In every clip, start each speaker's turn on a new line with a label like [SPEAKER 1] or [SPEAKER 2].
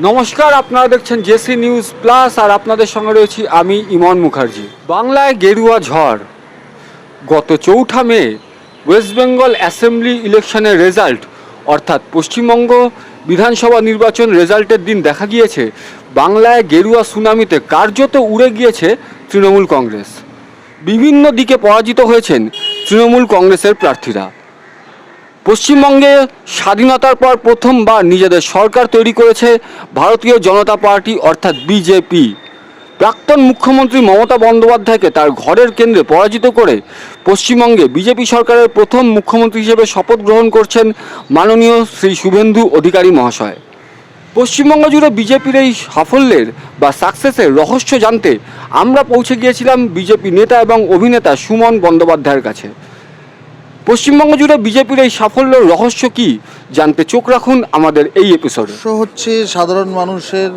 [SPEAKER 1] নমস্কার, আপনারা দেখছেন জেসি নিউজ প্লাস আর আপনাদের সঙ্গে রয়েছি আমি ইমন মুখার্জি। বাংলায় গেরুয়া ঝড়। গত 4 মে ওয়েস্ট বেঙ্গল অ্যাসেম্বলি ইলেকশনের রেজাল্ট অর্থাৎ পশ্চিমবঙ্গ বিধানসভা নির্বাচন রেজাল্টের দিন দেখা গিয়েছে বাংলায় গেরুয়া সুনামিতে কার্যত উড়ে গিয়েছে তৃণমূল কংগ্রেস। বিভিন্ন দিকে পরাজিত হয়েছেন তৃণমূল কংগ্রেসের প্রার্থীরা। পশ্চিমবঙ্গে স্বাধীনতার পর প্রথমবার নিজেদের সরকার তৈরি করেছে ভারতীয় জনতা পার্টি অর্থাৎ বিজেপি। প্রাক্তন মুখ্যমন্ত্রী মমতা বন্দ্যোপাধ্যায়কে তার ঘরের কেন্দ্রে পরাজিত করে পশ্চিমবঙ্গে বিজেপি সরকারের প্রথম মুখ্যমন্ত্রী হিসেবে শপথ গ্রহণ করছেন মাননীয় শ্রী শুভেন্দু অধিকারী মহাশয়। পশ্চিমবঙ্গ জুড়ে বিজেপির এই সাফল্যের বা সাকসেসের রহস্য জানতে আমরা পৌঁছে গিয়েছিলাম বিজেপি নেতা এবং অভিনেতা সুমন বন্দ্যোপাধ্যায়ের কাছে। পশ্চিমবঙ্গ জুড়ে বিজেপির এই সাফল্যের রহস্য কি জানতে চোখ রাখুন আমাদের এই এপিসোডে।
[SPEAKER 2] হচ্ছে সাধারণ মানুষের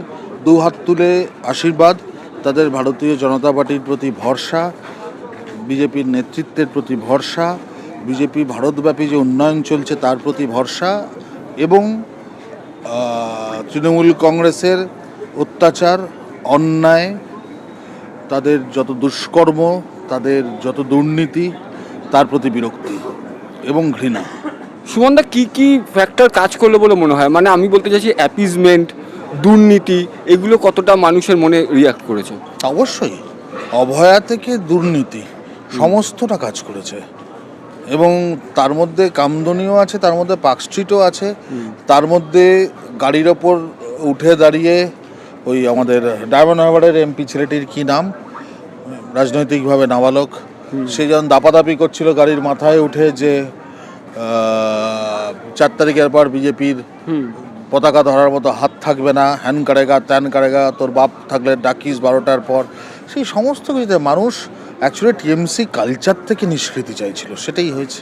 [SPEAKER 2] দু হাত তুলে আশীর্বাদ, তাদের ভারতীয় জনতা পার্টির প্রতি ভরসা, বিজেপির নেতৃত্বের প্রতি ভরসা, বিজেপি ভারতব্যাপী যে উন্নয়ন চলছে তার প্রতি ভরসা এবং তৃণমূল কংগ্রেসের অত্যাচার, অন্যায়, তাদের যত দুষ্কর্ম, তাদের যত দুর্নীতি তার প্রতি বিরক্তি এবং ঘৃণা।
[SPEAKER 1] সুমনদা কি কি ফ্যাক্টর কাজ করলো বলে মনে হয়? মানে আমি বলতে চাইছি অ্যাপিজমেন্ট, দুর্নীতি, এগুলো কতটা মানুষের মনে রিয়াক্ট করেছে?
[SPEAKER 2] অবশ্যই অভয়া থেকে দুর্নীতি সমস্তটা কাজ করেছে এবং তার মধ্যে কামদুনিও আছে, তার মধ্যে পার্ক স্ট্রিটও আছে, তার মধ্যে গাড়ির ওপর উঠে দাঁড়িয়ে ওই আমাদের ডায়মন্ড হারবারের এমপি ছেলেটির কি নাম, রাজনৈতিকভাবে নাবালক, সে যখন দাপাদাপি করছিল গাড়ির মাথায় উঠে যে 4 তারিখের পর বিজেপির পতাকা ধরার মতো হাত থাকবে না, হ্যান কারেগা ত্যান কারেগা, তোর বাপ থাকলে ডাকিস 12টার পর, সেই সমস্ত কিছুতে মানুষ অ্যাকচুয়ালি টিএমসি কালচার থেকে নিষ্কৃতি চাইছিল, সেটাই হয়েছে।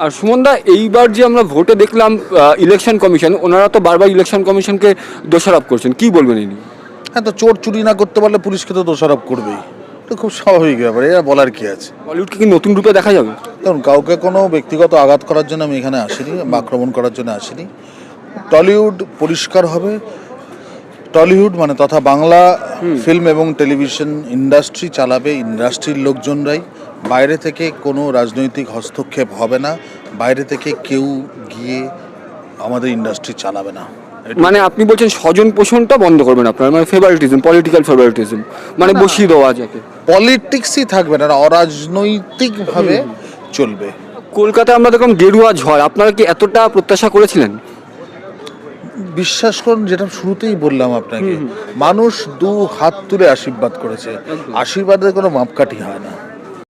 [SPEAKER 1] আর সুমনদা, এইবার যে আমরা ভোটে দেখলাম ইলেকশন কমিশন, ওনারা তো বারবার ইলেকশন কমিশনকে দোষারোপ করছেন, কি বলবেন এই নিয়ে?
[SPEAKER 2] হ্যাঁ, তো চোর চুরি না করতে পারলে পুলিশকে তো দোষারোপ করবেই, তো খুব স্বাভাবিক ব্যাপার, এরা বলার কি আছে।
[SPEAKER 1] বলিউডকে কি নতুন রূপে দেখা যাবে?
[SPEAKER 2] দেখুন, কাউকে কোনো ব্যক্তিগত আঘাত করার জন্য আমি এখানে আসিনি বা আক্রমণ করার জন্য আসিনি। টলিউড পরিষ্কার হবে, টলিউড মানে তথা বাংলা ফিল্ম এবং টেলিভিশন ইন্ডাস্ট্রি চালাবে ইন্ডাস্ট্রির লোকজনরাই, বাইরে থেকে কোনো রাজনৈতিক হস্তক্ষেপ হবে না, বাইরে থেকে কেউ গিয়ে আমাদের ইন্ডাস্ট্রি চালাবে না।
[SPEAKER 1] মানে আপনি বলছেন স্বজন পোষণটা বন্ধ করবেন আপনারা, মানে ফেভারিটিজম, পলিটিক্যাল ফেভারিটিজম, মানে বসিয়ে দেওয়া যাকে
[SPEAKER 2] পলিটিক্সই থাকবে না, অরাজনৈতিকভাবে চলবে।
[SPEAKER 1] কলকাতায় আমরা দেখলাম গেরুয়া ঝড়, আপনারা কি এতটা প্রত্যাশা করেছিলেন?
[SPEAKER 2] বিশ্বাস করুন, যেটা শুরুতেই বললাম আপনাকে, মানুষ দু হাত তুলে আশীর্বাদ করেছে, আশীর্বাদের কোনো মাপকাঠি হয় না।